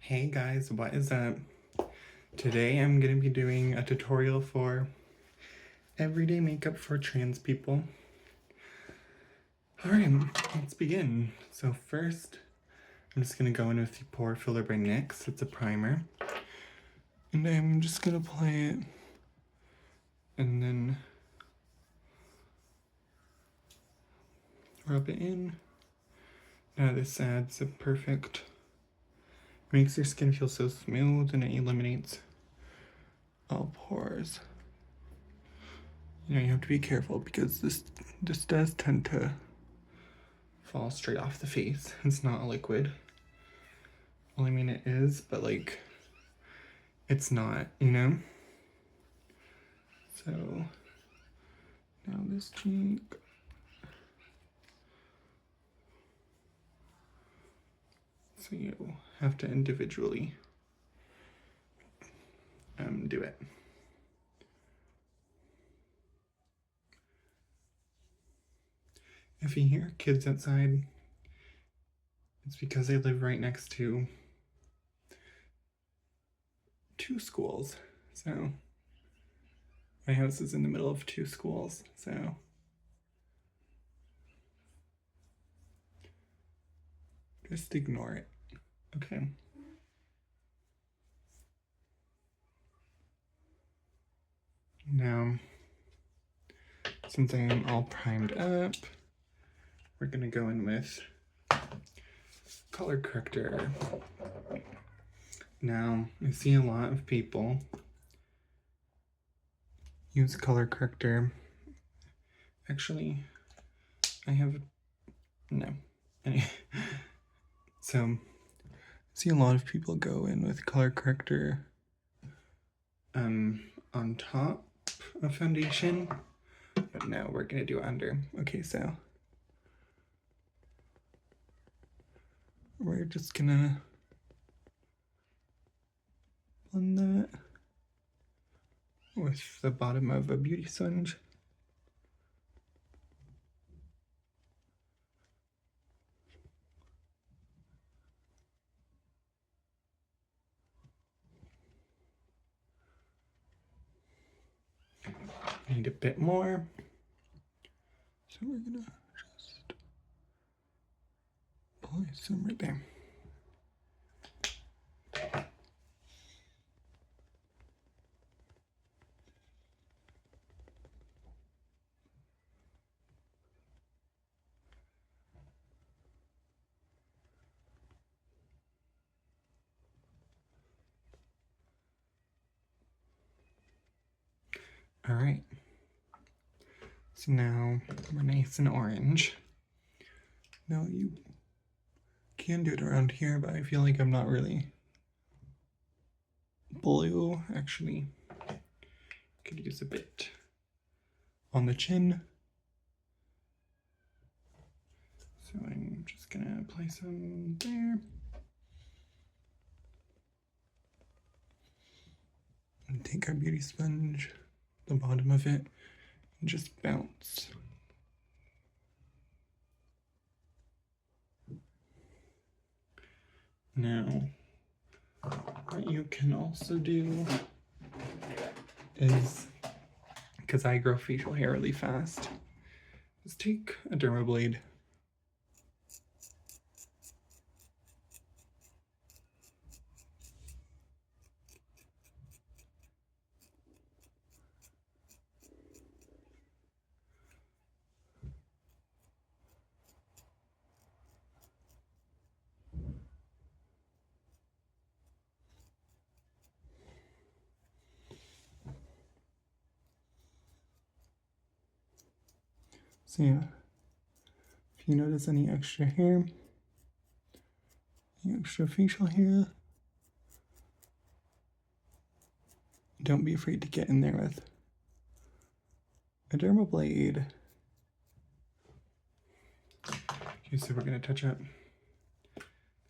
Hey guys, what is up? Today I'm going to be doing a tutorial for everyday makeup for trans people. Alright, let's begin. So first, I'm just going to go in with the Pore Filler by NYX. It's a primer. And I'm just going to apply it and then rub it in. Now this adds a perfect, makes your skin feel so smooth and it eliminates all pores. You have to be careful because this does tend to fall straight off the face. It's not a liquid. Well, I mean it is, but like it's not, you know? So now this cheek. So you have to individually do it. If you hear kids outside, it's because I live right next to two schools. So my house is in the middle of two schools, so just ignore it. Okay. Now, since I am all primed up, we're gonna go in with color corrector. Now, I see a lot of people use color corrector. Actually, I have, no. So, I see a lot of people go in with color corrector on top of foundation, but no, we're gonna do it under. Okay, so we're just gonna blend that with the bottom of a beauty sponge. I need a bit more, so we're gonna just apply some right there. All right, so now we're nice and orange. Now you can do it around here, but I feel like I'm not really blue. Actually, could use a bit on the chin. So I'm just gonna apply some there. And take our beauty sponge, the bottom of it, and just bounce. Now, what you can also do is, because I grow facial hair really fast, just take a derma blade So yeah, if you notice any extra hair, any extra facial hair, don't be afraid to get in there with a derma blade. Okay, so we're gonna touch up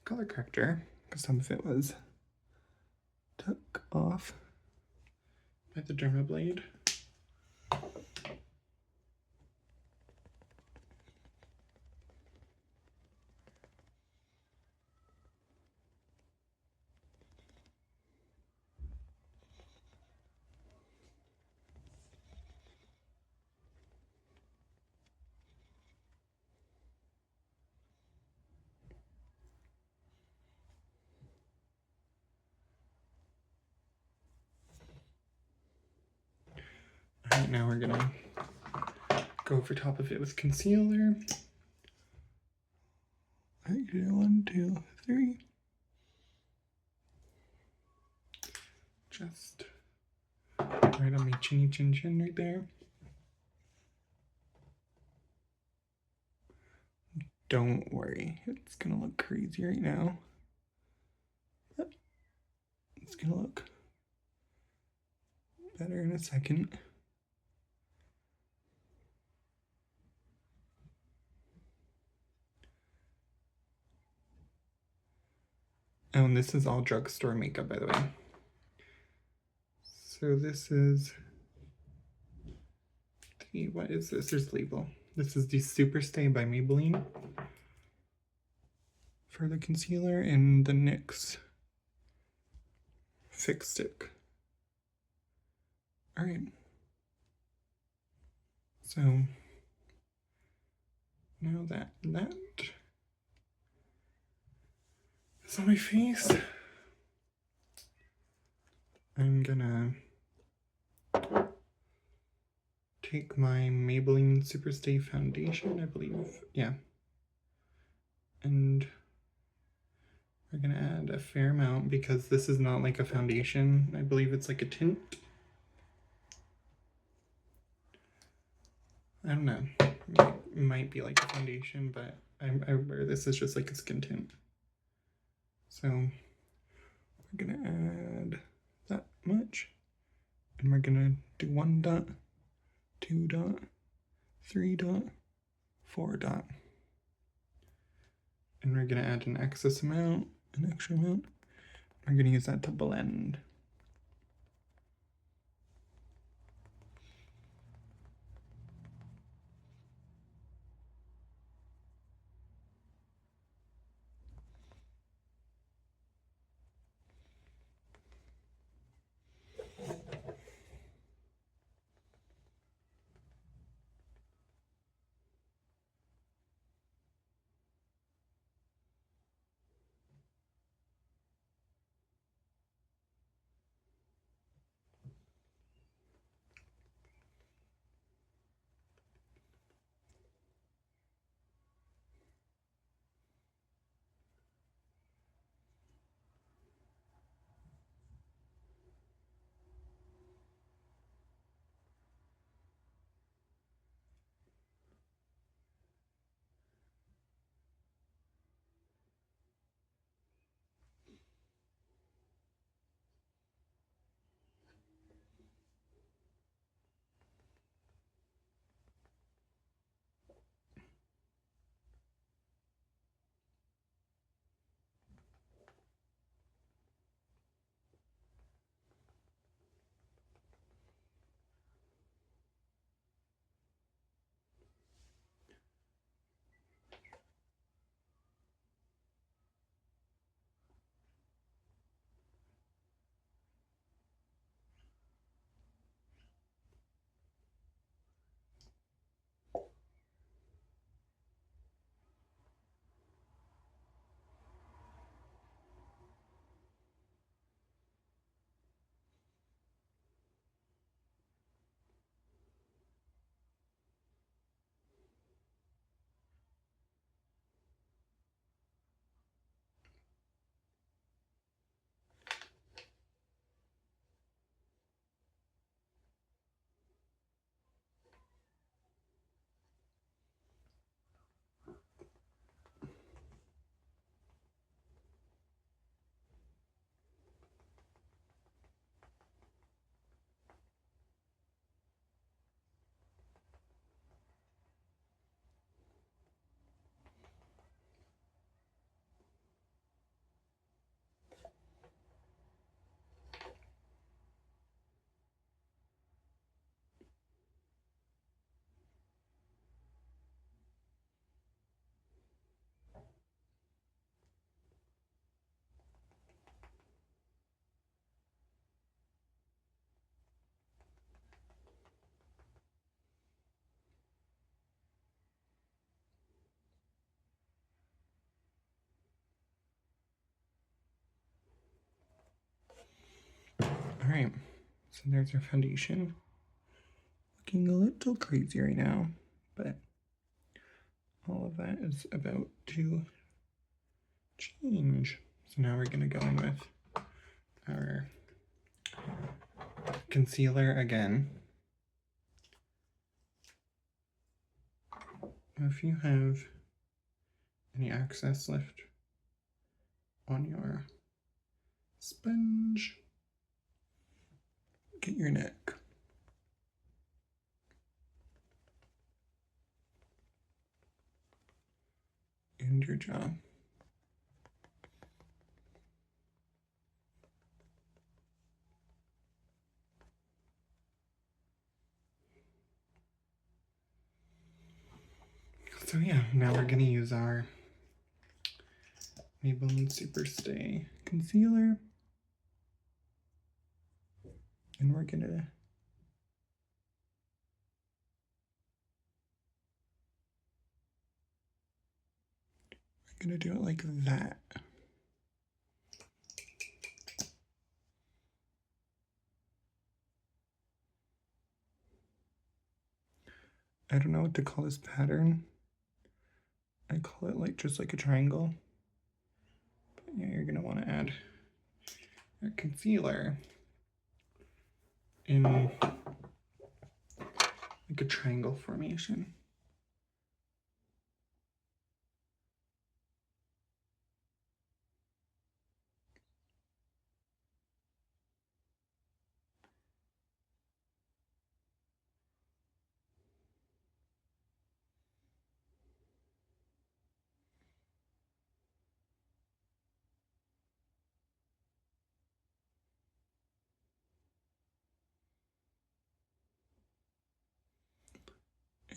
color corrector because some of it was took off by the derma blade. Right now we're gonna go over top of it with concealer. Okay, 1, 2, 3. Just right on my chinny chin chin right there. Don't worry, it's gonna look crazy right now. It's gonna look better in a second. Oh, and this is all drugstore makeup, by the way. So this is the, what is this? There's the label. This is the Super Stay by Maybelline for the concealer, and the NYX Fix Stick. All right. So now that is on my face, I'm gonna take my Maybelline Super Stay foundation, I believe. Yeah. And we're gonna add a fair amount because this is not like a foundation. I believe it's like a tint. I don't know. It might be like a foundation, but this is just like a skin tint. So we're gonna add that much, and we're gonna do 1 dot, 2 dot, 3 dot, 4 dot. And we're gonna add an excess amount, an extra amount. We're gonna use that to blend. All right, so there's our foundation. looking a little crazy right now, but all of that is about to change. So now we're going to go in with our concealer again. If you have any excess left on your sponge, get your neck. And your jaw. So yeah, now we're gonna use our Maybelline Superstay concealer, and we're gonna do it like that. I don't know what to call this pattern. I call it like just like a triangle. But yeah, you're gonna want to add your concealer in like a triangle formation.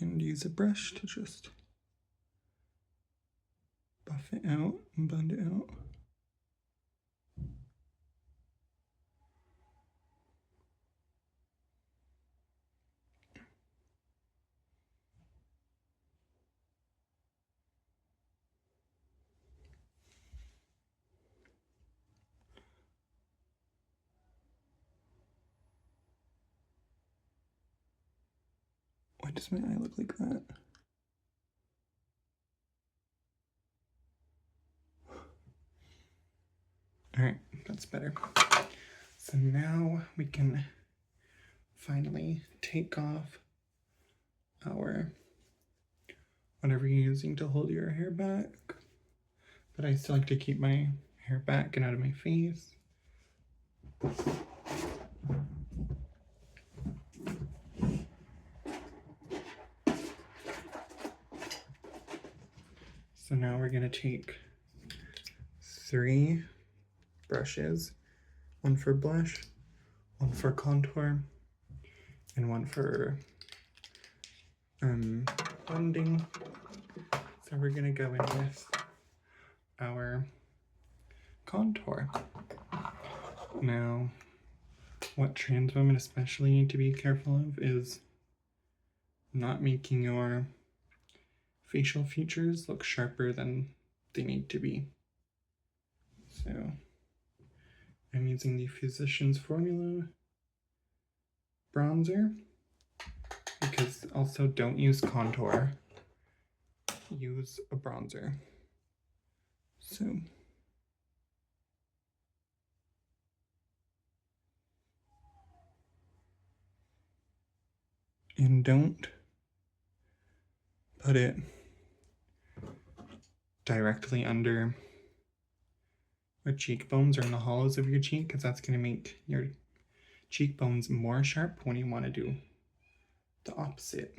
And use a brush to just buff it out and blend it out. Why does my eye look like that? All right, that's better. So now we can finally take off our whatever you're using to hold your hair back. But I still like to keep my hair back and out of my face. So now we're gonna take 3 brushes, one for blush, one for contour, and one for blending. So we're gonna go in with our contour. Now, what trans women especially need to be careful of is not making your facial features look sharper than they need to be. So I'm using the Physicians Formula bronzer, because also don't use contour, use a bronzer. So and don't put it directly under your cheekbones or in the hollows of your cheek, because that's going to make your cheekbones more sharp when you want to do the opposite.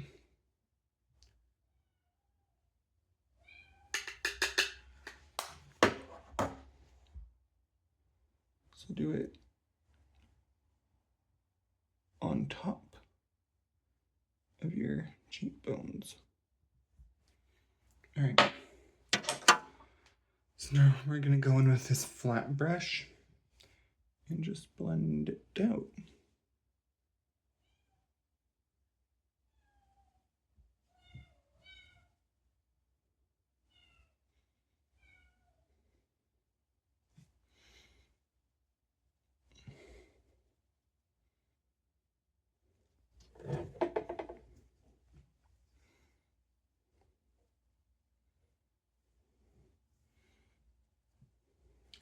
So do it on top of your cheekbones. All right. So now we're going to go in with this flat brush and just blend it out.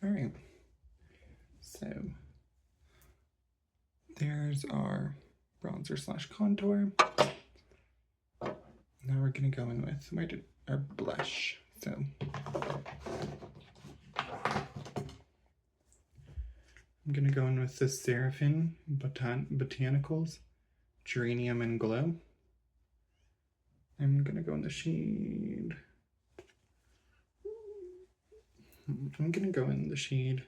All right, so there's our bronzer slash contour. Now we're gonna go in with our blush. So I'm gonna go in with the Seraphim Botanicals Geranium and Glow. I'm gonna go in the shade. I'm gonna go in the shade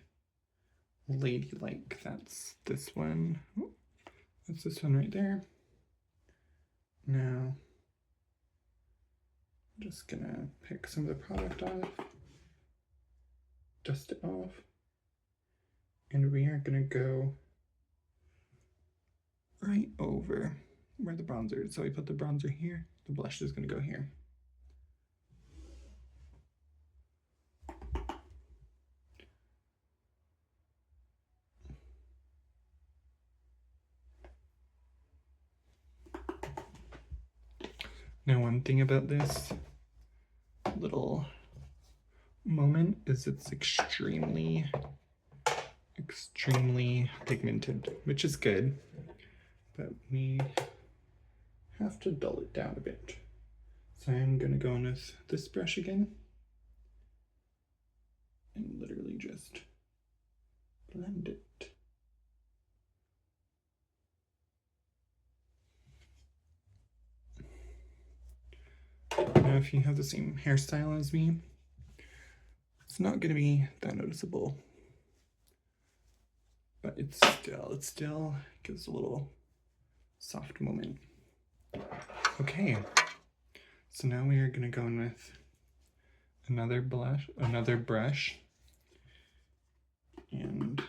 Ladylike. That's this one. That's this one right there. Now, I'm just gonna pick some of the product off, dust it off, and we are gonna go right over where the bronzer is. So we put the bronzer here, the blush is gonna go here. Now, one thing about this little moment is it's extremely pigmented, which is good, but we have to dull it down a bit. So I'm gonna go in with this brush again and literally just blend it. Now, if you have the same hairstyle as me, it's not going to be that noticeable, but it still gives a little soft moment. Okay, so now we are going to go in with another brush, and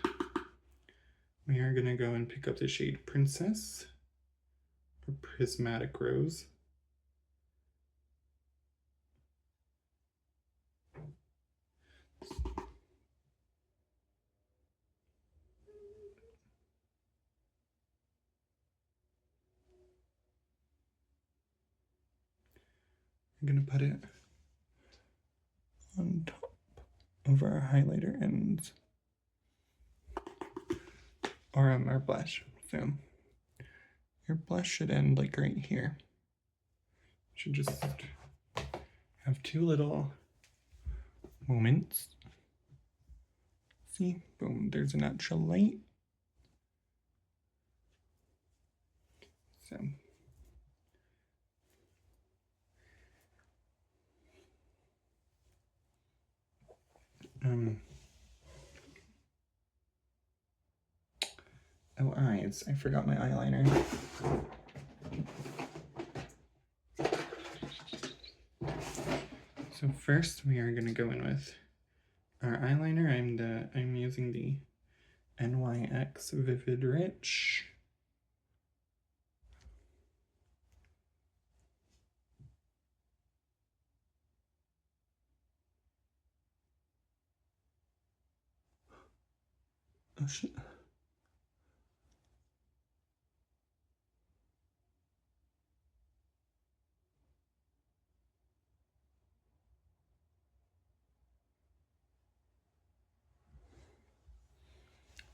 we are going to go and pick up the shade Princess or Prismatic Rose. I'm going to put it on top of our highlighter ends, or our blush. So your blush should end like right here. Should just have two little moments. See, boom, there's a natural light. So oh, eyes. I forgot my eyeliner. So first we are going to go in with our eyeliner. I'm using the NYX Vivid Rich. Oh shit.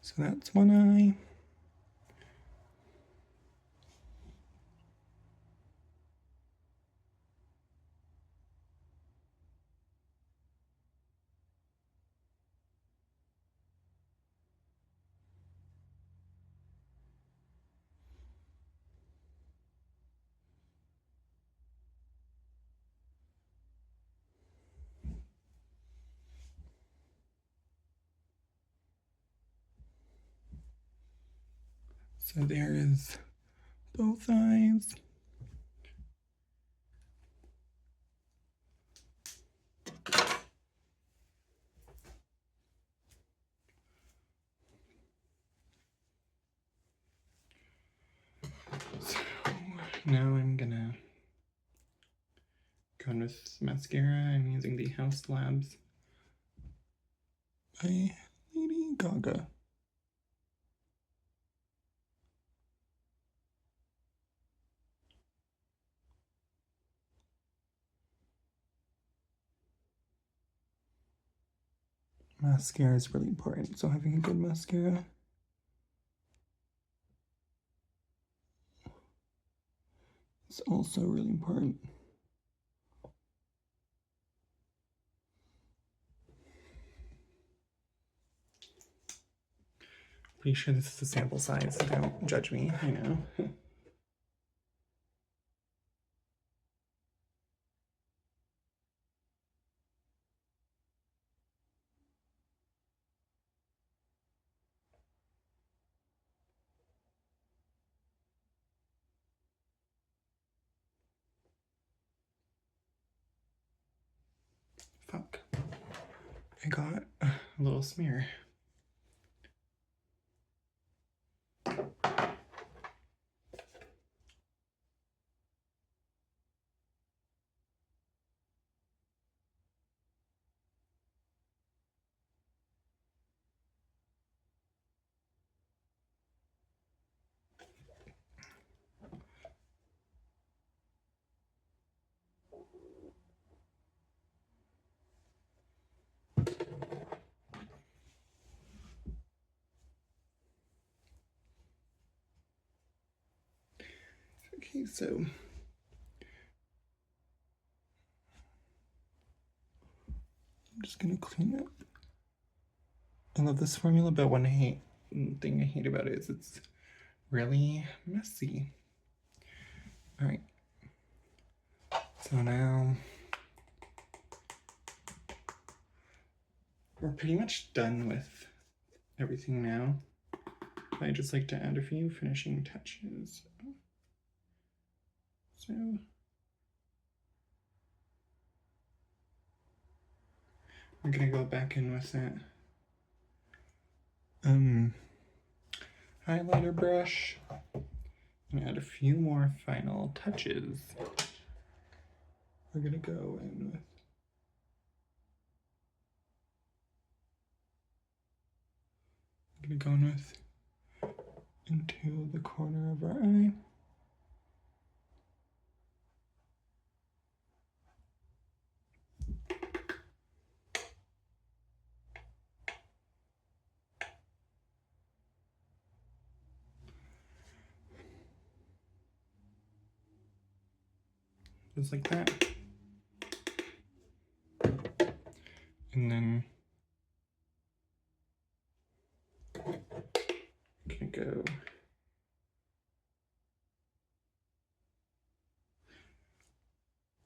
So that's one eye. So there is both eyes. So now I'm gonna go in with mascara. I'm using the House Labs by Lady Gaga. mascara is really important. So having a good mascara is also really important. Pretty sure this is a sample size, so don't judge me, I know. Fuck. I got a little smear. Okay, so I'm just gonna clean up. I love this formula, but one thing I hate about it is it's really messy. All right, so now we're pretty much done with everything now. I just like to add a few finishing touches. So we're gonna go back in with that highlighter brush and add a few more final touches. We're gonna go in with into the corner of our eye. Just like that. And then I'm gonna go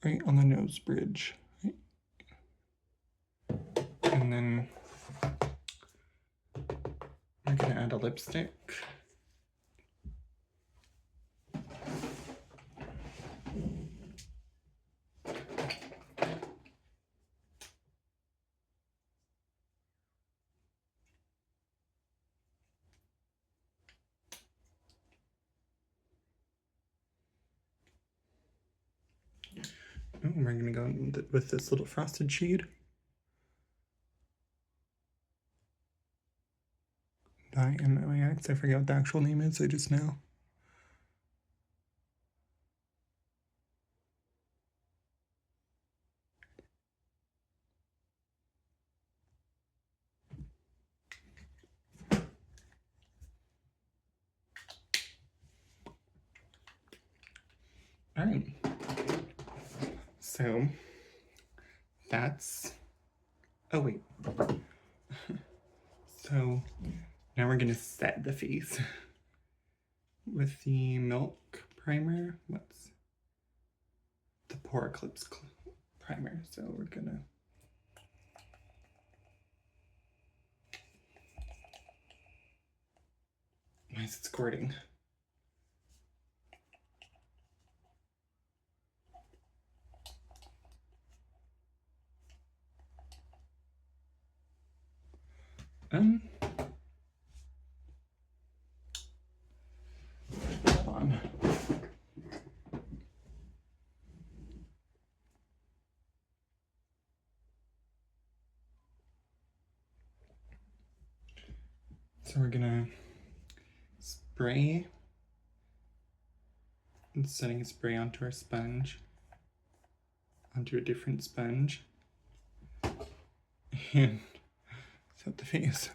right on the nose bridge. Right? And then I'm gonna add a lipstick. Oh, we're gonna go with this little frosted shade. I forget what the actual name is, I just know. All right. So that's, oh wait. So now we're gonna set the face with the Milk primer. What's the Pore Eclipse primer? So we're gonna why is it squirting? Hold on. So we're gonna spray, and setting a spray onto our sponge, onto a different sponge, and Set the face.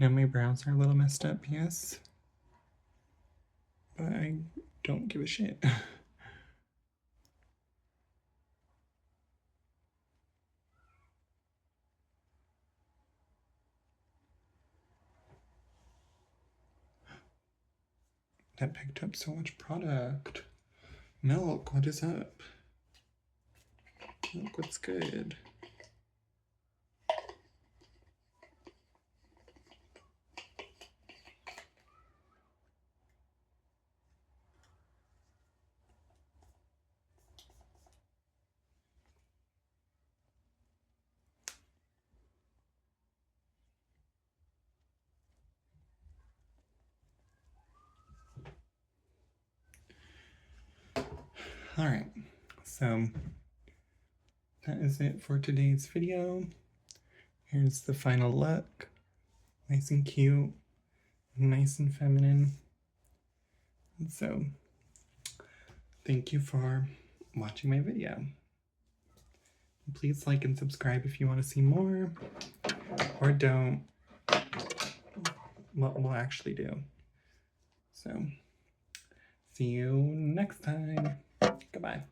Now my brows are a little messed up, yes. But I don't give a shit. That picked up so much product. Milk, what is up? Milk, what's good? All right, so that is it for today's video. Here's the final look. Nice and cute, nice and feminine. And so, thank you for watching my video. Please like and subscribe if you want to see more, or don't. What we'll actually do. So, see you next time. Goodbye.